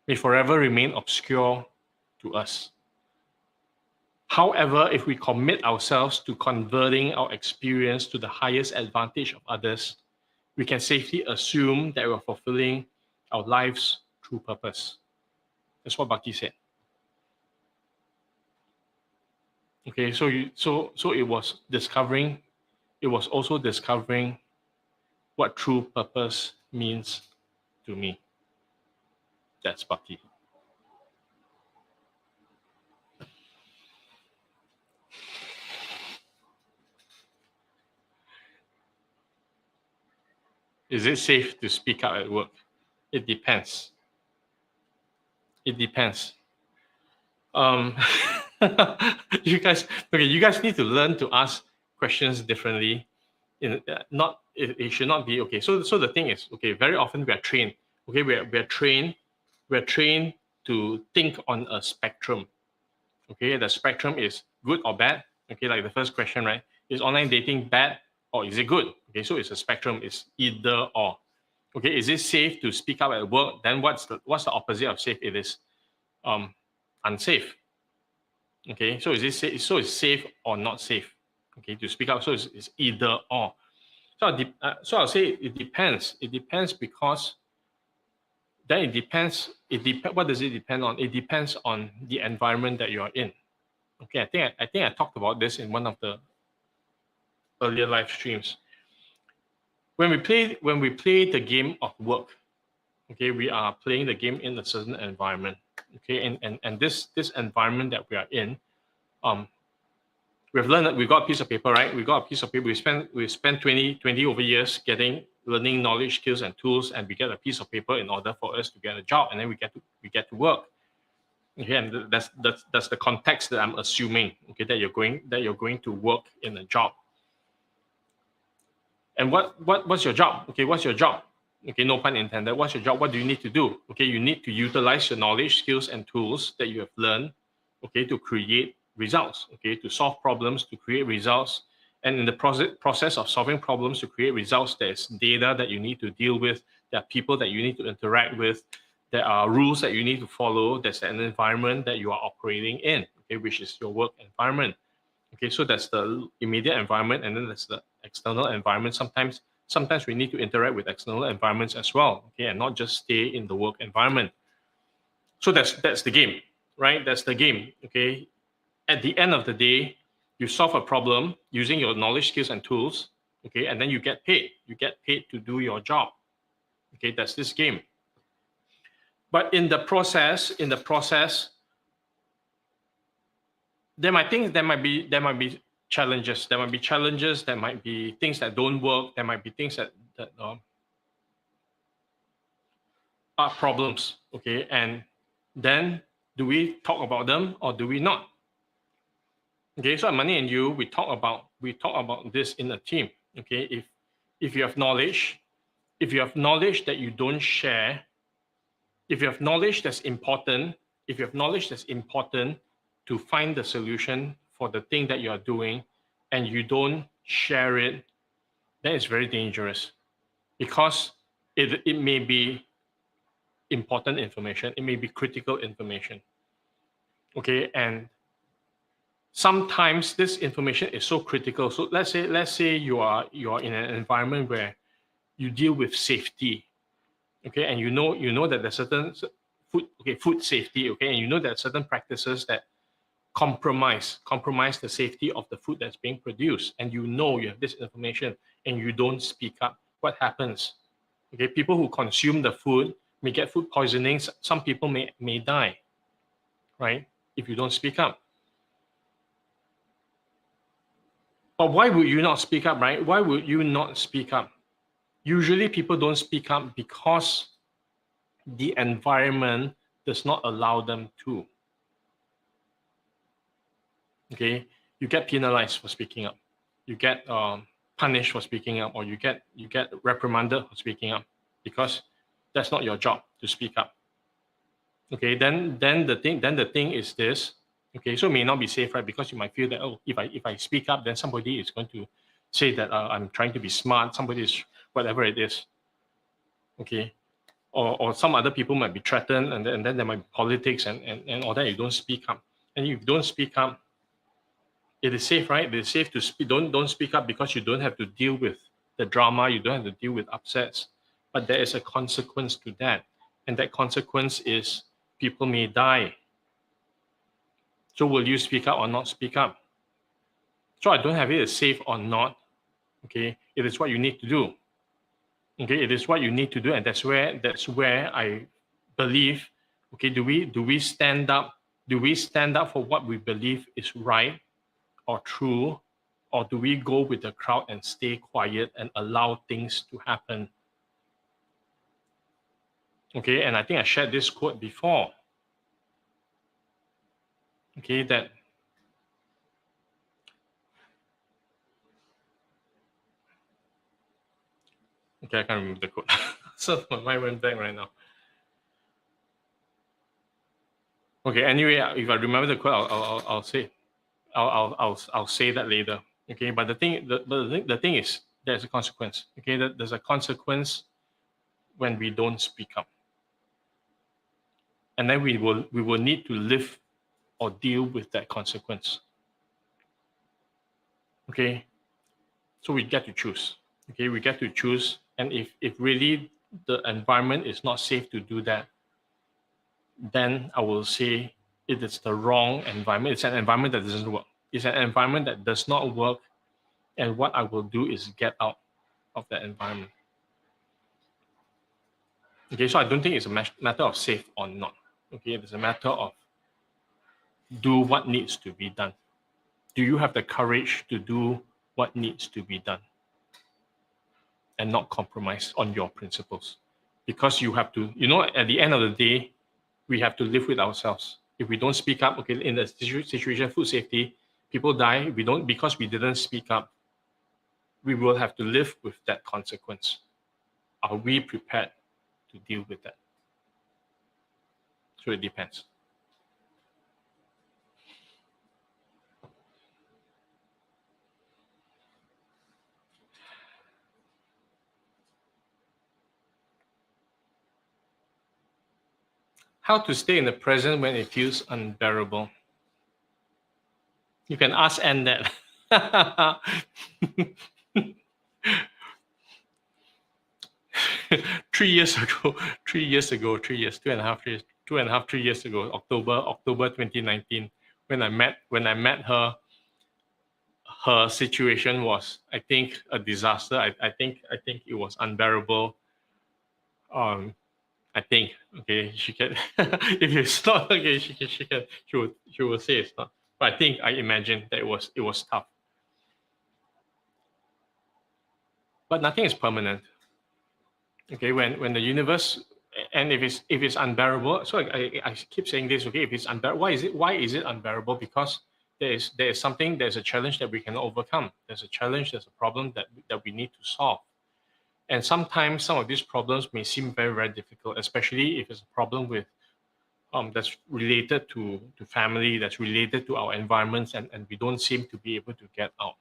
A: may forever remain obscure to us. However, if we commit ourselves to converting our experience to the highest advantage of others, we can safely assume that we're fulfilling our life's true purpose. That's what Bucky said. Okay, so it was also discovering what true purpose means to me. That's Bucky. Is it safe to speak up at work? It depends. It depends. You guys need to learn to ask questions differently. It should not be okay. So the thing is, okay, very often we are trained. Okay, we're trained to think on a spectrum. Okay, the spectrum is good or bad. Okay, like the first question, right? Is online dating bad or is it good? Okay, so it's a spectrum. It's either or. Okay, is it safe to speak up at work? Then what's the opposite of safe? It is unsafe. Okay, so it's safe or not safe? Okay, to speak up. So it's either or. So I'll say it depends. It depends because then it depends. What does it depend on? It depends on the environment that you are in. Okay, I think I talked about this in one of the earlier live streams. When we play the game of work, okay, we are playing the game in a certain environment. Okay, and this environment that we are in, we've learned that we got a piece of paper, right? We got a piece of paper. We spent 20 over years learning knowledge, skills, and tools, and we get a piece of paper in order for us to get a job, and then we get to work. Okay, and that's the context that I'm assuming. Okay, that you're going to work in a job. And what's your job? Okay, what's your job? Okay, no pun intended. What's your job? What do you need to do? Okay, you need to utilize your knowledge, skills, and tools that you have learned, okay, to create results, okay, to solve problems, to create results. And in the process of solving problems to create results, there's data that you need to deal with. There are people that you need to interact with. There are rules that you need to follow. There's an environment that you are operating in, okay, which is your work environment. Okay, so that's the immediate environment, and then there's the external environment. Sometimes we need to interact with external environments as well, okay, and not just stay in the work environment. So that's the game, right? That's the game, okay? At the end of the day, you solve a problem using your knowledge, skills, and tools, okay, and then you get paid. You get paid to do your job, okay? That's this game. But in the process, there might be challenges. There might be challenges. There might be things that don't work. There might be things that are problems. Okay, and then do we talk about them or do we not? Okay, so at Money and You, we talk about this in a team. Okay, if you have knowledge, that you don't share, if you have knowledge that's important, to find the solution for the thing that you are doing, and you don't share it, then it's very dangerous. Because it may be important information, it may be critical information. Okay, and sometimes this information is so critical. So let's say you are in an environment where you deal with safety, okay, and you know that there's certain food safety, okay, and you know that certain practices that compromise the safety of the food that's being produced, and you have this information and you don't speak up. What happens? Okay, people who consume the food may get food poisoning. Some people may die, right? If you don't speak up. But why would you not speak up, right? Why would you not speak up? Usually people don't speak up because the environment does not allow them to. Okay, you get penalized for speaking up. You get punished for speaking up, or you get reprimanded for speaking up, because that's not your job to speak up. Okay, then the thing is this. Okay, so it may not be safe, right? Because you might feel that, oh, if I speak up, then somebody is going to say that I'm trying to be smart. Somebody is whatever it is. Okay, or some other people might be threatened, and then there might be politics and all that. You don't speak up, and if you don't speak up, it is safe, right? It is safe to speak. Don't speak up because you don't have to deal with the drama. You don't have to deal with upsets, but there is a consequence to that, and that consequence is people may die. So will you speak up or not speak up? So I don't have it as safe or not. Okay, it is what you need to do. Okay, it is what you need to do, and that's where I believe. Okay, do we stand up? Do we stand up for what we believe is right or true, or do we go with the crowd and stay quiet and allow things to happen? Okay, and I think I shared this quote before. Okay, that okay, I can't remember the quote. So my mind went blank right now. Okay, anyway, if I remember the quote, I'll say, I'll say that later. Okay, but the thing is, there's a consequence. Okay, there's a consequence when we don't speak up, and then we will need to live or deal with that consequence. Okay, so we get to choose. Okay, we get to choose, and if really the environment is not safe to do that, then I will say it is the wrong environment. It's an environment that doesn't work. It's an environment that does not work, and what I will do is get out of that environment. Okay, so I don't think it's a matter of safe or not. Okay, it's a matter of do what needs to be done. Do you have the courage to do what needs to be done and not compromise on your principles? Because you have to, at the end of the day, we have to live with ourselves. If we don't speak up, okay, in the situation, food safety, people die. Because we didn't speak up, we will have to live with that consequence. Are we prepared to deal with that? So it depends. How to stay in the present when it feels unbearable? You can ask Anne that. 3 years ago, 3 years ago, 3 years, 2.5 years, 2.5, 3 years ago, October 2019, when I met her, her situation was, I think, a disaster. I think it was unbearable. I think, okay, she can, if it's not, okay, she will say it's not. But I imagine that it was tough. But nothing is permanent. Okay, when the universe, and if it's unbearable, so I keep saying this, okay, if it's unbearable, why is it unbearable? Because there is there's a challenge that we can overcome. There's a challenge, there's a problem that we need to solve. And sometimes some of these problems may seem very, very difficult, especially if it's a problem with that's related to family, that's related to our environments, and we don't seem to be able to get out.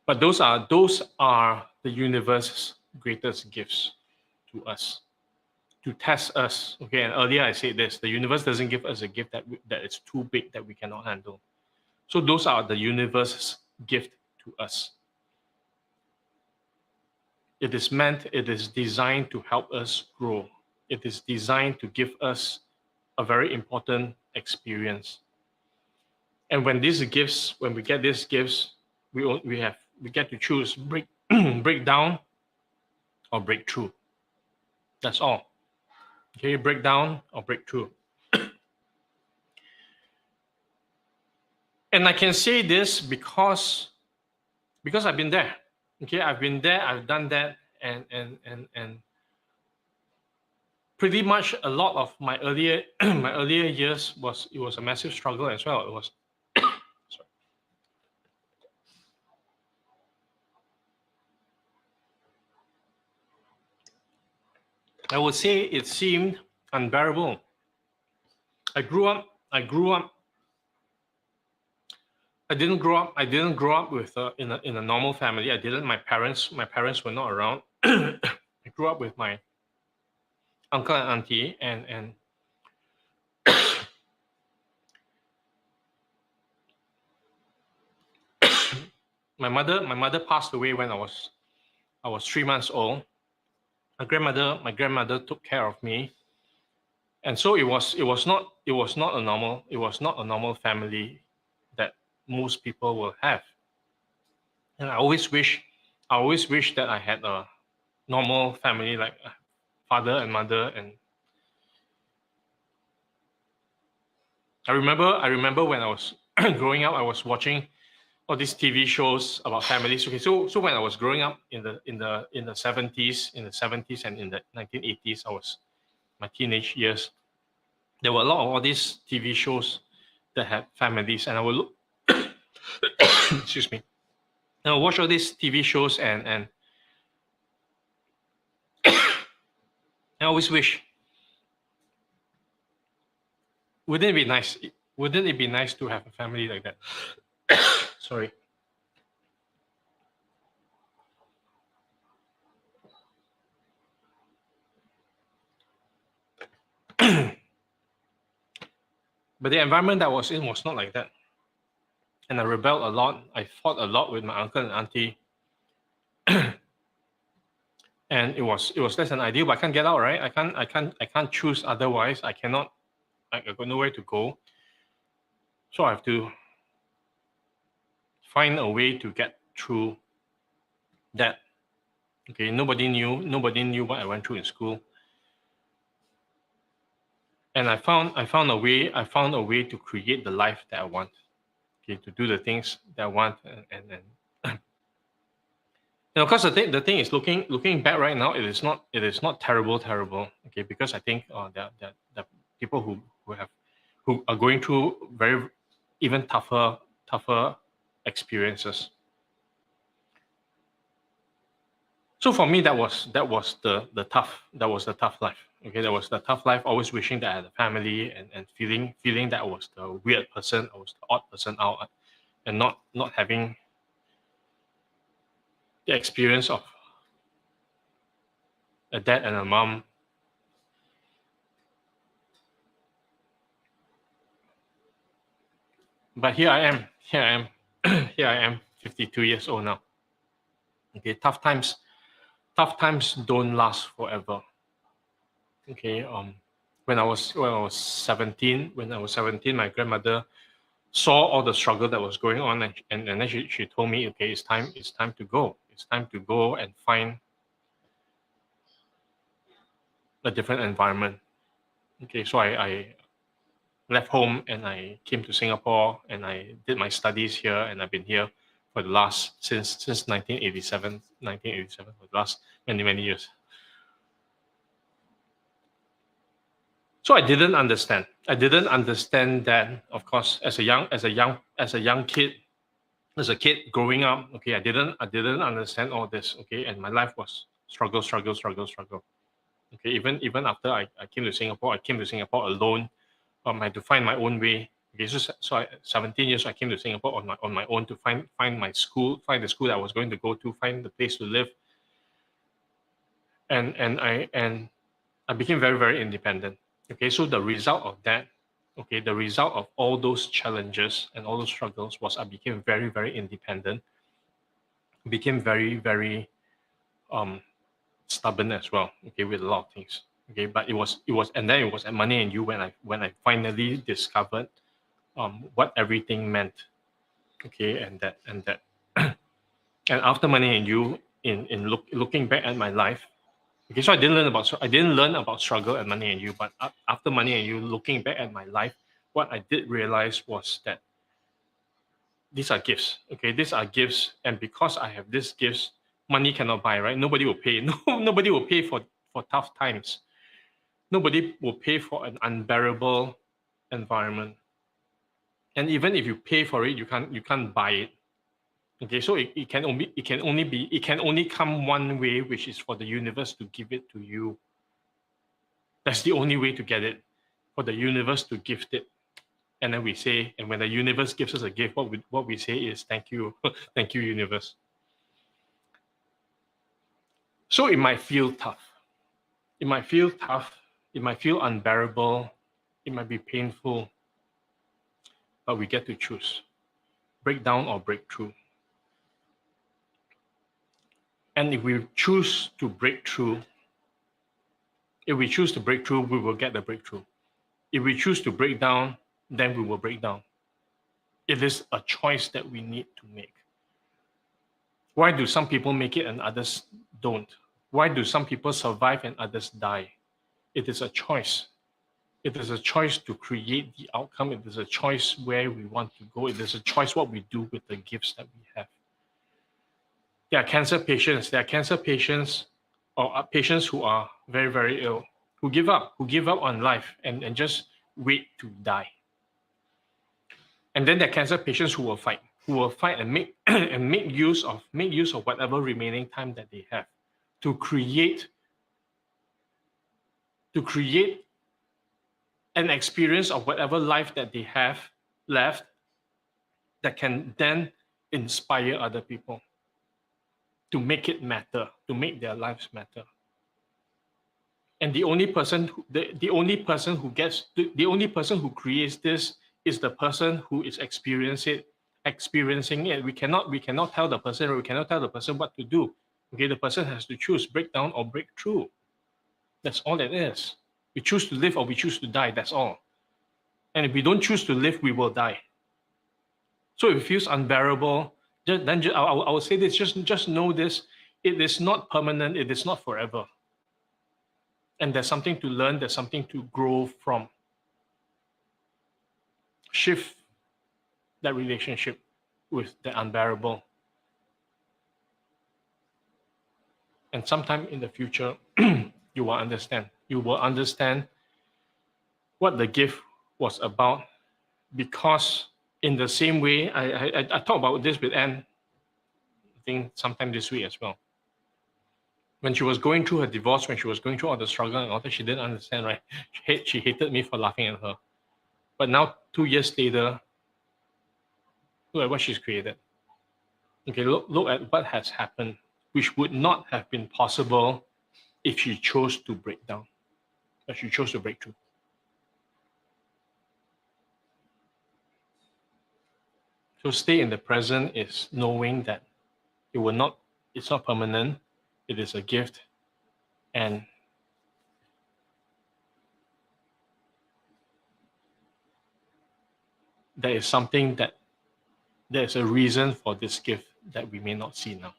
A: But those are the universe's greatest gifts to us, to test us. Okay, and earlier I said this, the universe doesn't give us a gift that is too big that we cannot handle. So those are the universe's gift to us. It is designed to help us grow. It is designed to give us a very important experience. And when we get these gifts, we get to choose break down or break through. That's all. Okay, break down or break through. And I can say this because I've been there. Okay, I've been there, I've done that, and pretty much a lot of my earlier years was a massive struggle as well. It was sorry. I would say it seemed unbearable. I didn't grow up with in a normal family. I didn't. My parents were not around. I grew up with my uncle and auntie, and my mother passed away when I was 3 months old. My grandmother took care of me, and so it was not a normal family that most people will have. And I always wish that I had a normal family, like a father and mother. And I remember when I was growing up, I was watching all these TV shows about families. Okay, so when I was growing up in the 70s and in the 1980s, I was my teenage years. There were a lot of all these TV shows that had families, and I would look excuse me. And I watch all these TV shows, and I always wish, wouldn't it be nice? Wouldn't it be nice to have a family like that? Sorry. But the environment that I was in was not like that. And I rebelled a lot. I fought a lot with my uncle and auntie. And it was less than ideal, but I can't get out, right? I can't choose otherwise. I got nowhere to go. So I have to find a way to get through that. Okay, nobody knew what I went through in school. And I found a way to create the life that I want. Okay, to do the things that I want, and of course, the thing is, looking back right now, it is not terrible. Okay, because I think there are people who are going through very even tougher experiences. So for me, that was the tough life. Okay, that was the tough life. Always wishing that I had a family, and feeling that I was the weird person, I was the odd person out, and not having the experience of a dad and a mom. But here I am, 52 years old now. Okay, tough times don't last forever. Okay, when I was 17, my grandmother saw all the struggle that was going on, and then she told me, okay, it's time to go. It's time to go and find a different environment. Okay, so I left home and I came to Singapore, and I did my studies here, and I've been here for the last since 1987 for the last many years. So I didn't understand that, of course, as a kid growing up. Okay, I didn't understand all this. Okay, and my life was struggle. Okay, even after I came to Singapore alone. I had to find my own way. Okay, so I, 17 years, I came to Singapore on my own to find my school, find the school that I was going to go to, find the place to live, and I became very, very independent. Okay, so the result of that, okay, the result of all those challenges and all those struggles was I became very, very independent, became very, very stubborn as well. Okay, with a lot of things. Okay, but and then it was at Money and You when I finally discovered what everything meant. Okay, and and after Money and You, looking back at my life. Okay, so I didn't learn about struggle and Money and You, but after Money and You, looking back at my life, what I did realize was that these are gifts. Okay, these are gifts, and because I have these gifts, money cannot buy. Right? Nobody will pay. No, nobody will pay for tough times. Nobody will pay for an unbearable environment. And even if you pay for it, you can't buy it. Okay, so it can only come one way, which is for the universe to give it to you. That's the only way to get it, for the universe to gift it. And then we say, and when the universe gives us a gift, what we say is thank you, thank you, universe. So it might feel tough. It might feel tough. It might feel unbearable. It might be painful. But we get to choose. Break down or break through. And if we choose to break through, we will get the breakthrough. If we choose to break down, then we will break down. It is a choice that we need to make. Why do some people make it and others don't? Why do some people survive and others die? It is a choice. It is a choice to create the outcome. It is a choice where we want to go. It is a choice what we do with the gifts that we have. There are cancer patients. There are cancer patients or patients who are very, very ill, who give up on life and just wait to die. And then there are cancer patients who will fight and make and make use of whatever remaining time that they have to create an experience of whatever life that they have left that can then inspire other people to make it matter, to make their lives matter. And the only person who creates this is the person who is experiencing it. We cannot tell the person what to do. Okay, the person has to choose, break down or break through. That's all it is. We choose to live or we choose to die. That's all. And if we don't choose to live, we will die. So if it feels unbearable, then I will say this: just know this. It is not permanent. It is not forever. And there's something to learn. There's something to grow from. Shift that relationship with the unbearable. And sometime in the future, you will understand. You will understand what the gift was about, because in the same way, I talked about this with Anne, I think sometime this week as well. When she was going through her divorce, when she was going through all the struggle and all that, she didn't understand, right? She hated me for laughing at her. But now, 2 years later, look at what she's created. Okay, look at what has happened, which would not have been possible if she chose to break down, if she chose to break through. So stay in the present is knowing that it's not permanent, it is a gift, and there is something that there's a reason for this gift that we may not see now.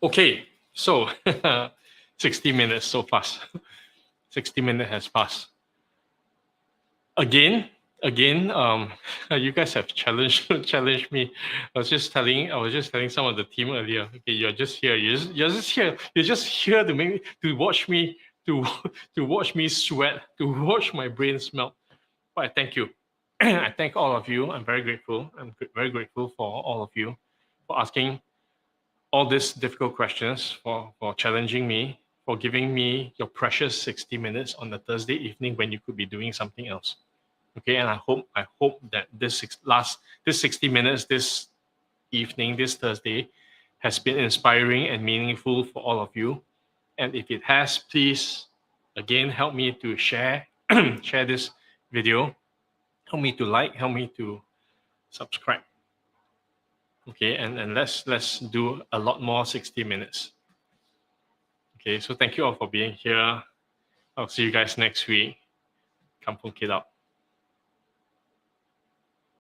A: Okay, so 60 minutes so fast. 60 minutes has passed. Again, you guys have challenged me. I was just telling some of the team earlier. Okay, you're just here. You're just here to watch me sweat, to watch my brain melt. But I thank you. I thank all of you. I'm very grateful. I'm very grateful for all of you for asking all these difficult questions, for challenging me, for giving me your precious 60 minutes on the Thursday evening when you could be doing something else. Okay, and I hope that this 60 minutes this evening, this Thursday, has been inspiring and meaningful for all of you. And if it has, please, again, help me to share, share this video. Help me to like, help me to subscribe. Okay, and let's do a lot more 60 minutes. Okay, so thank you all for being here. I'll see you guys next week. Kampung Kid out.